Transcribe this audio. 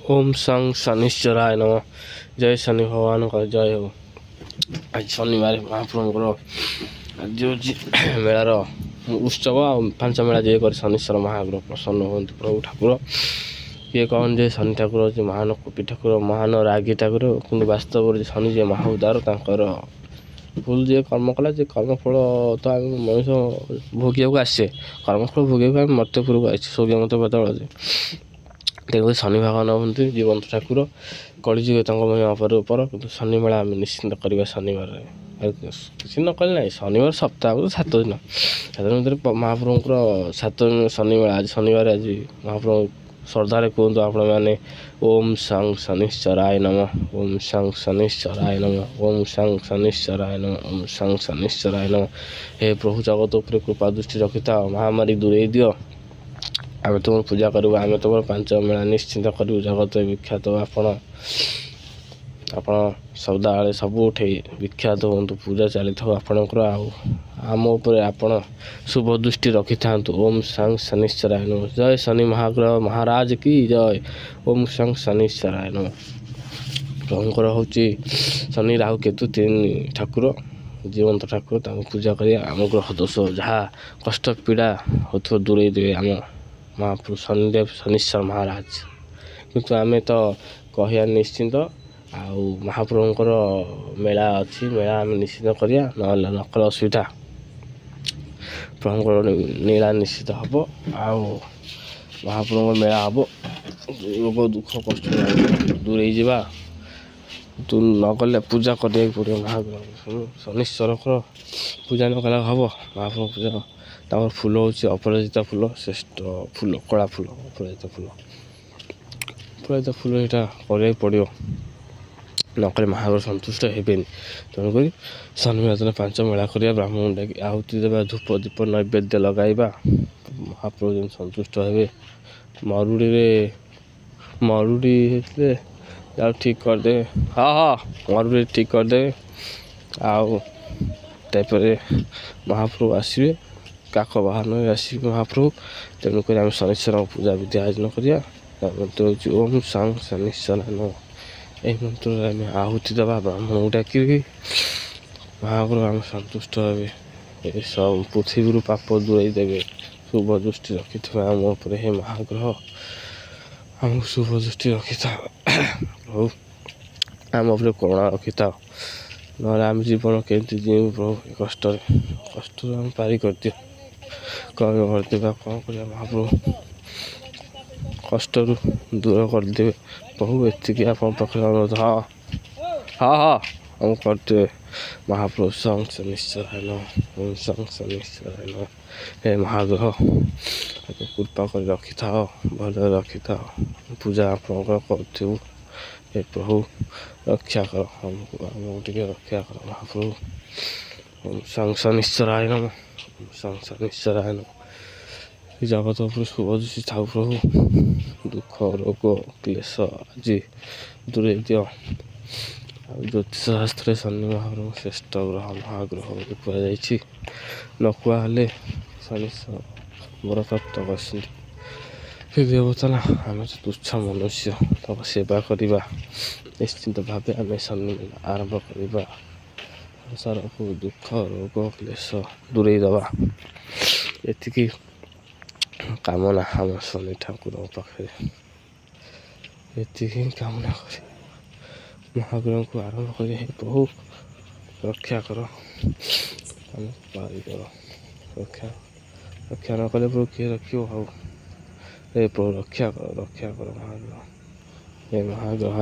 ओम सं शनिश्चराय नमः। जय शनि भगवान का जय हो। आज शनिवार महाप्रभुଙ୍କର ଆଜି ହେଉଛି ମେଳାର ଉତ୍ସବ ଆଉ ପାଞ୍ଚ ମେଳା ଯିଏ କରି ଶନିଶ୍ଚର ମହାଗ୍ରହ ପ୍ରସନ୍ନ ହୁଅନ୍ତି ପ୍ରଭୁ ଠାକୁର। କିଏ କହନ୍ତି ଯେ ଶନି ଠାକୁର ହେଉଛି ମହାନ କପି ଠାକୁର, ମହାନ ରାଗି ଠାକୁର, କିନ୍ତୁ ବାସ୍ତବରେ ଶନି ଯିଏ ମହାଉଦାର ତାଙ୍କର ଭୁଲ ଯିଏ କର୍ମ କଲା, ଯେ କର୍ମଫଳ ତ ଆମେ ମଣିଷ ଭୋଗିବାକୁ ଆସିଛେ, କର୍ମଫଳ ଭୋଗିବାକୁ ଆମେ ମର୍ତ୍ତ୍ୟପୁରକୁ ଆସିଛେ, ସ୍ୱର୍ଗମତ ପାତାଳରେ। ତେଣୁକରି ଶନି ଭଗବାନ ହୁଅନ୍ତି ଜୀବନ୍ତ ଠାକୁର, କଳିଯୁଗ ତାଙ୍କ ମହିମା ଉପରେ କିନ୍ତୁ ଶନି ମେଳା ଆମେ ନିଶ୍ଚିନ୍ତ କରିବା ଶନିବାରରେ। କିଛି ନ କଲେ ନାହିଁ, ଶନିବାର ସପ୍ତାହକୁ 7 ଦିନ, 7 ଦିନ ଭିତରେ ମହାପ୍ରଭୁଙ୍କର 7 ଦିନ ଶନି ମେଳା। ଆଜି ଶନିବାର, ଆଜି ମହାପ୍ରଭୁ ଶ୍ରଦ୍ଧାରେ କୁହନ୍ତୁ ଆପଣମାନେ ଓମ୍ ସଂ ଶନିଶ୍ଚରାୟ ନମଃ, ଓମ୍ ସଂ ଶନିଶ୍ଚରାୟ ନମଃ, ଓମ୍ ସଂ ଶନିଶ୍ଚରାୟ ନମଃ, ଓମ୍ ସଂ ଶନିଶ୍ଚରାୟ ନମଃ। ହେ ପ୍ରଭୁ ଜଗତ ଉପରେ କୃପା ଦୃଷ୍ଟି ରଖିଥାଅ, ମହାମାରୀ ଦୂରେଇ ଦିଅ, ଆମେ ତୁମର ପୂଜା କରିବୁ, ଆମେ ତୁମର ପାଞ୍ଚ ମେଳା ନିଶ୍ଚିନ୍ତ କରିବୁ। ଜଗତ ବିଖ୍ୟାତ ଆପଣ ସଦାବେଳେ ସବୁଠି ବିଖ୍ୟାତ ହୁଅନ୍ତୁ, ପୂଜା ଚାଲିଥାଉ ଆପଣଙ୍କର, ଆଉ ଆମ ଉପରେ ଆପଣ ଶୁଭ ଦୃଷ୍ଟି ରଖିଥାନ୍ତୁ। ଓମ୍ ସଂ ଶନିଶ୍ଚରାୟ ନମଃ। ଜୟ ଶନି ମହାଗ୍ରହ ମହାରାଜ କି ଜୟ। ଓମ୍ ସଂ ଶନିଶ୍ଚରାୟ ନମଃ। ପ୍ରଭୁଙ୍କର ହେଉଛି ଶନି ରାହୁ କେତୁ 3 ଠାକୁର, ଜୀବନ୍ତ ଠାକୁର, ତାଙ୍କୁ ପୂଜା କରିବା ଆମ ଗ୍ରହ ଦୋଷ ଯାହା କଷ୍ଟ ପୀଡ଼ା ହେଉଥିବ ଦୂରେଇ ଦେବେ ଆମ ମହାପ୍ରଭୁ ଶନିଦେବ ଶନିଶ୍ଚର ମହାରାଜ। କିନ୍ତୁ ଆମେ ତ କହିବା ନିଶ୍ଚିନ୍ତ, ଆଉ ମହାପ୍ରଭୁଙ୍କର ମେଳା ଅଛି, ମେଳା ଆମେ ନିଶ୍ଚିତ କରିବା, ନହେଲେ ନକଲେ ଅସୁବିଧା। ପ୍ରଭୁଙ୍କର ନୀଳା ନିଶ୍ଚିତ ହେବ, ଆଉ ମହାପ୍ରଭୁଙ୍କ ମେଳା ହେବ, ରୋଗ ଦୁଃଖ କଷ୍ଟ ଦୂରେଇ ଯିବା। ନଗଲେ ପୂଜା କରିବାକୁ ପଡ଼ିବ ମହାପ୍ରଭୁ ଶନିଶ୍ଚରଙ୍କର ପୂଜା ନ କଲେ ହେବ। ମହାପ୍ରଭୁ ପୂଜା ତାଙ୍କର ଫୁଲ ହେଉଛି ଅପରାଜିତା ଫୁଲ, ଶ୍ରେଷ୍ଠ ଫୁଲ, କଳା ଫୁଲ, ଅପରାଜିତା ଫୁଲ। ଅପରାଜିତା ଫୁଲ ଏଇଟା କରିବାକୁ ପଡ଼ିବ, ନକଲେ ମହାପ୍ରଭୁ ସନ୍ତୁଷ୍ଟ ହେବେନି। ତେଣୁକରି ଶନିବାର ଦିନ 5 ମେଳା କରିବା, ବ୍ରାହ୍ମଣ ଡାକି ଆହୁତି ଦେବା, ଧୂପ ଦୀପ ନୈବେଦ୍ୟ ଲଗାଇବା, ମହାପ୍ରଭୁ ଯେମିତି ସନ୍ତୁଷ୍ଟ ହେବେ। ମରୁଡ଼ି ହେଇଥିଲେ ଆଉ ଠିକ୍ କରିଦେବେ, ମରୁଡ଼ି ଠିକ୍ କରିଦେବେ। ଆଉ ତାପରେ ମହାପ୍ରଭୁ ଆସିବେ, କାକ ବାହାନରେ ଆସିବେ ମହାପ୍ରଭୁ। ତେଣୁକରି ଆମେ ଶନିଶ୍ଚରଙ୍କ ପୂଜା ବିଧି ଆୟୋଜନ କରିବା। ତା ମନ୍ତ୍ର ହେଉଛି ଓମ୍ ସଂ ଶନିଶ୍ଚରାୟ ନମଃ। ଏହି ମନ୍ତ୍ରରେ ଆମେ ଆହୁତି ଦେବା, ବ୍ରାହ୍ମଣଙ୍କୁ ଡାକିକି ମହାପ୍ରଭୁ ଆମେ ସନ୍ତୁଷ୍ଟ ହେବେ। ଏସବୁ ପୃଥିବୀରୁ ପାପ ଦୂରେଇ ଦେବେ, ଶୁଭ ଦୃଷ୍ଟି ରଖିଥିବା ଆମ ଉପରେ। ହେ ମହାଗ୍ରହ ଆମକୁ ଶୁଭ ଦୃଷ୍ଟି ରଖିଥାଅ ପ୍ରଭୁ, ଆମ ଉପରେ କରୁଣା ରଖିଥାଅ, ନହେଲେ ଆମେ ଜୀବନ କେମିତି ଯିବୁ ପ୍ରଭୁ? କଷ୍ଟରୁ ଆମେ ପାରି କରିଦିଅ, କରିଦେବା। କ'ଣ କରିବା ମହାପ୍ରଭୁ? କଷ୍ଟରୁ ଦୂର କରିଦେବେ ପ୍ରଭୁ, ଏତିକି ଆପଣଙ୍କ ପାଖରେ ଅନୁରୋଧ। ଆମକୁ କରିଦେବେ ମହାପ୍ରଭୁ। ସଂ ଶନିଶ୍ଚରାୟ ନମଃ, ଓମ୍ ସଂ ଶନିଶ୍ଚରାୟ ନମଃ। ହେ ମହାଗ୍ରହ କୃପା କରି ରଖିଥାଅ, ଭଲରେ ରଖିଥାଅ, ପୂଜା ଆପଣଙ୍କର କରୁଥିବୁ। ହେ ପ୍ରଭୁ ରକ୍ଷା କର ଆମକୁ ଟିକେ ରକ୍ଷା କର ମହାପ୍ରଭୁ। ଓମ୍ ସଂ ଶନିଶ୍ଚରାୟ ନମଃ, ଓମ୍ ସଂ ଶନିଶ୍ଚରାୟ ନମଃ। ଜଗତ ଉପରେ ଶୁଭ ଦୃଷ୍ଟି ଥାଉ ପ୍ରଭୁ, ଦୁଃଖ ରୋଗ କ୍ଲେଶ ଆଜି ଦୂରେଇ ଦିଅ। ଆଉ ଜ୍ୟୋତିଷ ଶାସ୍ତ୍ରରେ ଶନି ମହାପ୍ରଭୁ ଶ୍ରେଷ୍ଠ ଗ୍ରହ ମହାଗ୍ରହ ବୋଲି କୁହାଯାଇଛି। ନ କୁହାହେଲେ ଶନିଶ୍ଚର ବରପ୍ରାପ୍ତ କରିଛନ୍ତି। ହେ ଦେବତା ନା, ଆମେ ତ ତୁଚ୍ଛ ମନୁଷ୍ୟ, ତାଙ୍କ ସେବା କରିବା ନିଶ୍ଚିନ୍ତ ଭାବେ। ଆମେ ଶନି ଆରମ୍ଭ କରିବା, ସଂସାରକୁ ଦୁଃଖ ରୋଗ କ୍ଲେଶ ଦୂରେଇ ଦେବା, ଏତିକି କାମନା ଆମ ଶନି ଠାକୁରଙ୍କ ପାଖରେ। ଏତିକି କାମନା କରି ମହାଗ୍ରହଙ୍କୁ ଆରମ୍ଭ କରି, ହେ ପ୍ରଭୁ ରକ୍ଷା କର, ଆମକୁ ପାରି କର। ରକ୍ଷା ନ କଲେ ପ୍ରଭୁ କିଏ ରଖିବ? ଆଉ ହେ ପ୍ରଭୁ ରକ୍ଷା କର ମହାଗ୍ରହ, ହେ ମହାଗ୍ରହ।